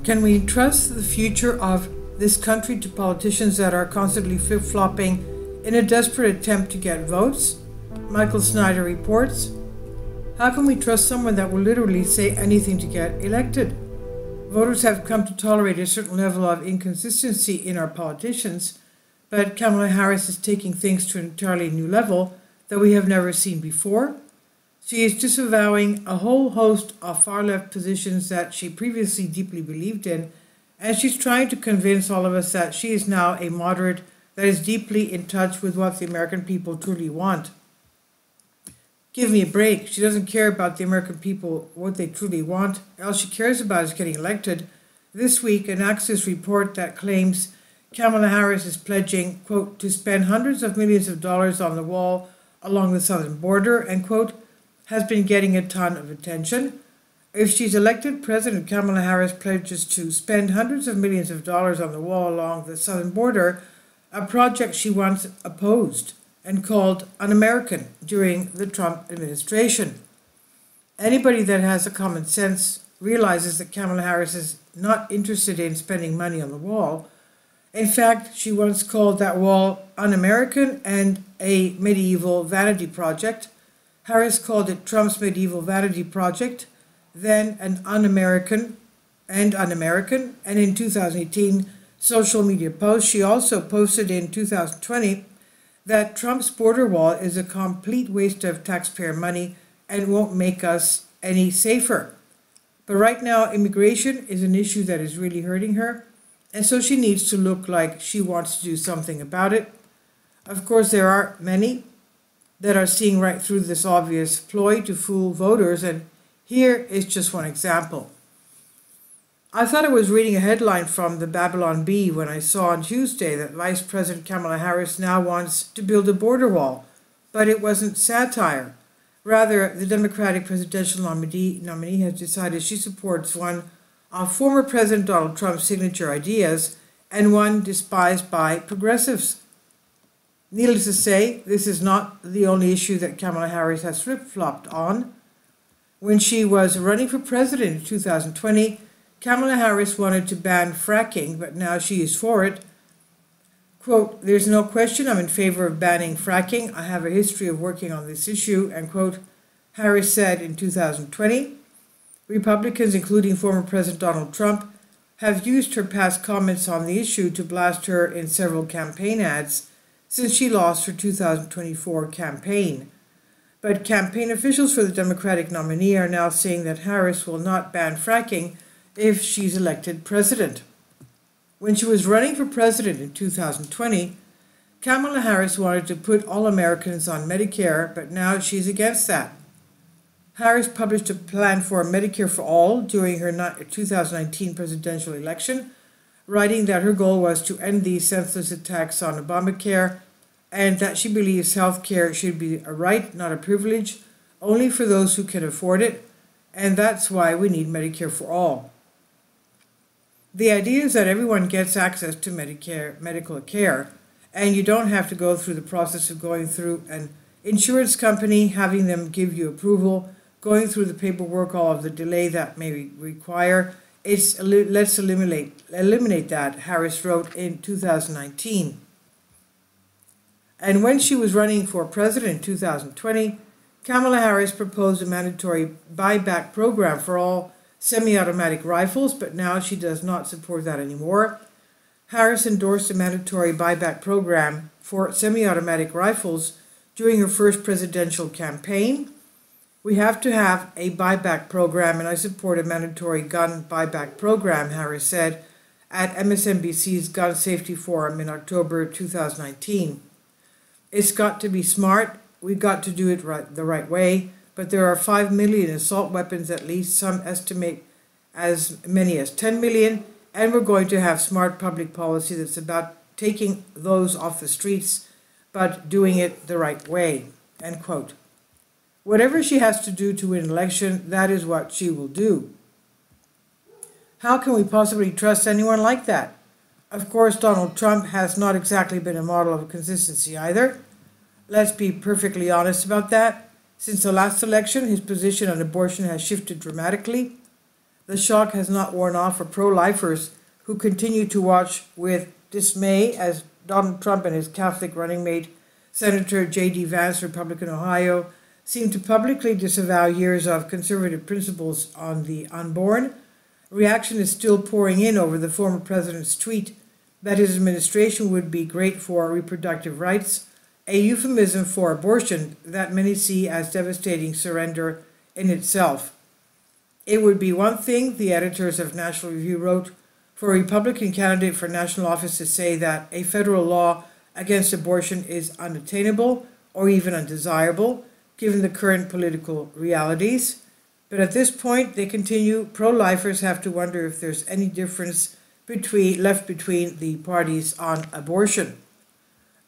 Can we trust the future of this country to politicians that are constantly flip-flopping in a desperate attempt to get votes? Michael Snyder reports. How can we trust someone that will literally say anything to get elected? Voters have come to tolerate a certain level of inconsistency in our politicians, but Kamala Harris is taking things to an entirely new level that we have never seen before. She is disavowing a whole host of far-left positions that she previously deeply believed in, and she's trying to convince all of us that she is now a moderate that is deeply in touch with what the American people truly want. Give me a break. She doesn't care about the American people, what they truly want. All she cares about is getting elected. This week, an Axios report that claims Kamala Harris is pledging, quote, to spend hundreds of millions of dollars on the wall along the southern border, and, quote, has been getting a ton of attention. If she's elected, President Kamala Harris pledges to spend hundreds of millions of dollars on the wall along the southern border, a project she once opposed and called un-American during the Trump administration. Anybody that has a common sense realizes that Kamala Harris is not interested in spending money on the wall. In fact, she once called that wall un-American and a medieval vanity project. Harris called it Trump's medieval vanity project, then an un-American, and in 2018 social media post, she also posted in 2020 that Trump's border wall is a complete waste of taxpayer money and won't make us any safer. But right now, immigration is an issue that is really hurting her, and so she needs to look like she wants to do something about it. Of course, there are many that are seeing right through this obvious ploy to fool voters, and here is just one example. I thought I was reading a headline from the Babylon Bee when I saw on Tuesday that Vice President Kamala Harris now wants to build a border wall, but it wasn't satire. Rather, the Democratic presidential nominee has decided she supports one of former President Donald Trump's signature ideas and one despised by progressives. Needless to say, this is not the only issue that Kamala Harris has flip-flopped on. When she was running for president in 2020, Kamala Harris wanted to ban fracking, but now she is for it. Quote, there's no question I'm in favor of banning fracking. I have a history of working on this issue, end quote, Harris said in 2020. Republicans, including former President Donald Trump, have used her past comments on the issue to blast her in several campaign ads since she lost her 2024 campaign. But campaign officials for the Democratic nominee are now saying that Harris will not ban fracking if she's elected president. When she was running for president in 2020, Kamala Harris wanted to put all Americans on Medicare, but now she's against that. Harris published a plan for Medicare for all during her 2019 presidential election, writing that her goal was to end the senseless attacks on Obamacare and that she believes health care should be a right, not a privilege, only for those who can afford it, and that's why we need Medicare for all. The idea is that everyone gets access to medical care, and you don't have to go through the process of going through an insurance company, having them give you approval, going through the paperwork, all of the delay that may require. Let's eliminate that, Harris wrote in 2019. And when she was running for president in 2020, Kamala Harris proposed a mandatory buyback program for all semi-automatic rifles, but now she does not support that anymore. Harris endorsed a mandatory buyback program for semi-automatic rifles during her first presidential campaign. We have to have a buyback program, and I support a mandatory gun buyback program, Harris said at MSNBC's Gun Safety Forum in October 2019. It's got to be smart. We've got to do it the right way. But there are 5 million assault weapons at least, some estimate as many as 10 million, and we're going to have smart public policy that's about taking those off the streets, but doing it the right way, end quote. Whatever she has to do to win an election, that is what she will do. How can we possibly trust anyone like that? Of course, Donald Trump has not exactly been a model of consistency either. Let's be perfectly honest about that. Since the last election, his position on abortion has shifted dramatically. the shock has not worn off for pro-lifers who continue to watch with dismay as Donald Trump and his Catholic running mate, Senator J.D. Vance, Republican Ohio, seem to publicly disavow years of conservative principles on the unborn. Reaction is still pouring in over the former president's tweet that his administration would be great for reproductive rights, a euphemism for abortion that many see as devastating surrender in itself. It would be one thing, the editors of National Review wrote, for a Republican candidate for national office to say that a federal law against abortion is unattainable or even undesirable, given the current political realities. But at this point, they continue, pro-lifers have to wonder if there's any difference left between the parties on abortion.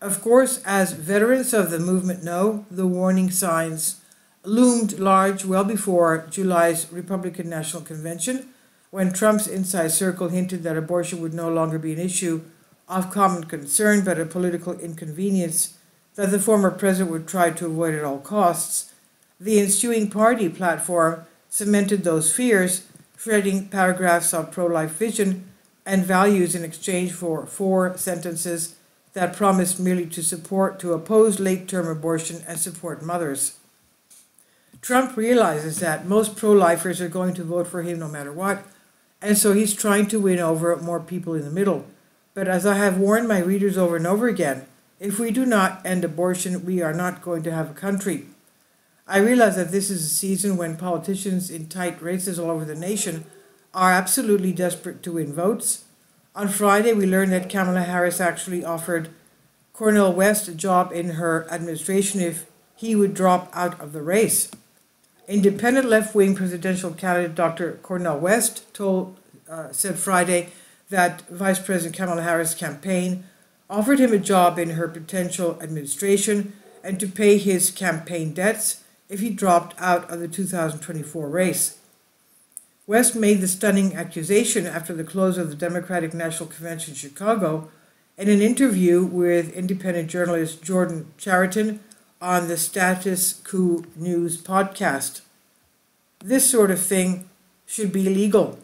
Of course, as veterans of the movement know, the warning signs loomed large well before July's Republican National Convention, when Trump's inside circle hinted that abortion would no longer be an issue of common concern but a political inconvenience that the former president would try to avoid at all costs. The ensuing party platform cemented those fears, shredding paragraphs of pro-life vision and values in exchange for 4 sentences that promised merely to oppose late-term abortion and support mothers. Trump realizes that most pro-lifers are going to vote for him no matter what, and so he's trying to win over more people in the middle. But as I have warned my readers over and over again, if we do not end abortion, we are not going to have a country. I realize that this is a season when politicians in tight races all over the nation are absolutely desperate to win votes. On Friday, we learned that Kamala Harris actually offered Cornel West a job in her administration if he would drop out of the race. Independent left-wing presidential candidate Dr. Cornel West said Friday that Vice President Kamala Harris' campaign offered him a job in her potential administration and to pay his campaign debts if he dropped out of the 2024 race. West made the stunning accusation after the close of the Democratic National Convention in Chicago in an interview with independent journalist Jordan Chariton on the Status Quo News podcast. This sort of thing should be illegal.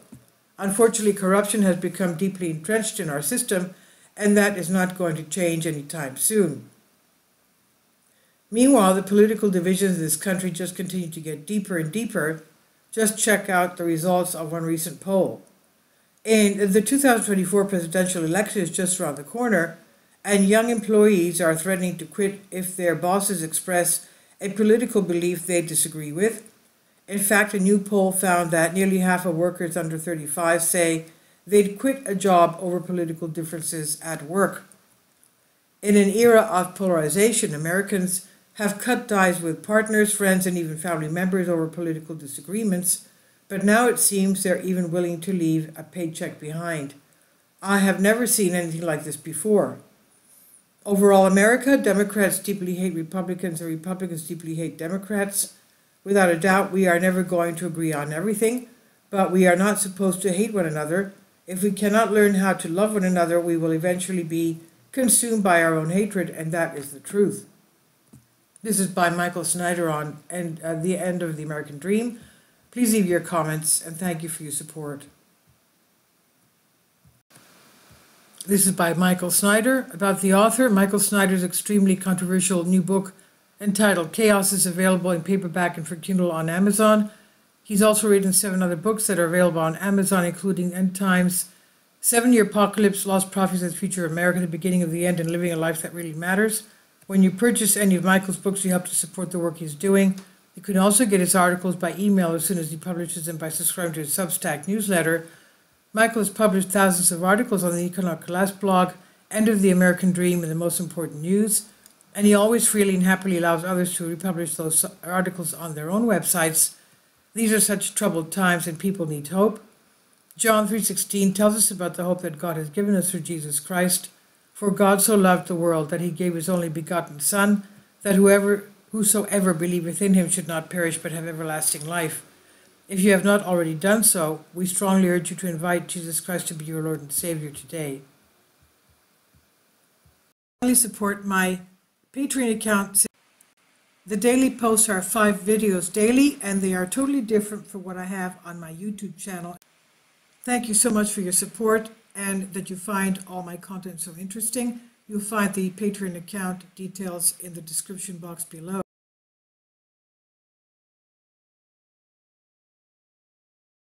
Unfortunately, corruption has become deeply entrenched in our system, and that is not going to change anytime soon. Meanwhile, the political divisions in this country just continue to get deeper and deeper. Just check out the results of one recent poll. And the 2024 presidential election is just around the corner, and young employees are threatening to quit if their bosses express a political belief they disagree with. In fact, a new poll found that nearly half of workers under 35 say they'd quit a job over political differences at work. In an era of polarization, Americans have cut ties with partners, friends, and even family members over political disagreements, but now it seems they're even willing to leave a paycheck behind. I have never seen anything like this before. Overall America, Democrats deeply hate Republicans and Republicans deeply hate Democrats. Without a doubt, we are never going to agree on everything, but we are not supposed to hate one another. If we cannot learn how to love one another, we will eventually be consumed by our own hatred, and that is the truth. This is by Michael Snyder on The End of the American Dream. Please leave your comments, and thank you for your support. This is by Michael Snyder. About the author, Michael Snyder's extremely controversial new book entitled Chaos is available in paperback and for Kindle on Amazon. He's also written 7 other books that are available on Amazon, including End Times, 7-Year Apocalypse, Lost Prophecies of the Future of America, The Beginning of the End, and Living a Life That Really Matters. When you purchase any of Michael's books, you help to support the work he's doing. You can also get his articles by email as soon as he publishes them by subscribing to his Substack newsletter. Michael has published thousands of articles on the Economic Collapse blog, End of the American Dream, and The Most Important News, and he always freely and happily allows others to republish those articles on their own websites. These are such troubled times and people need hope. John 3:16 tells us about the hope that God has given us through Jesus Christ. For God so loved the world that he gave his only begotten Son, that whosoever believeth in him should not perish but have everlasting life. If you have not already done so, we strongly urge you to invite Jesus Christ to be your Lord and Savior today. Finally, support my Patreon account. The daily posts are 5 videos daily, and they are totally different from what I have on my YouTube channel. Thank you so much for your support and that you find all my content so interesting. You'll find the Patreon account details in the description box below.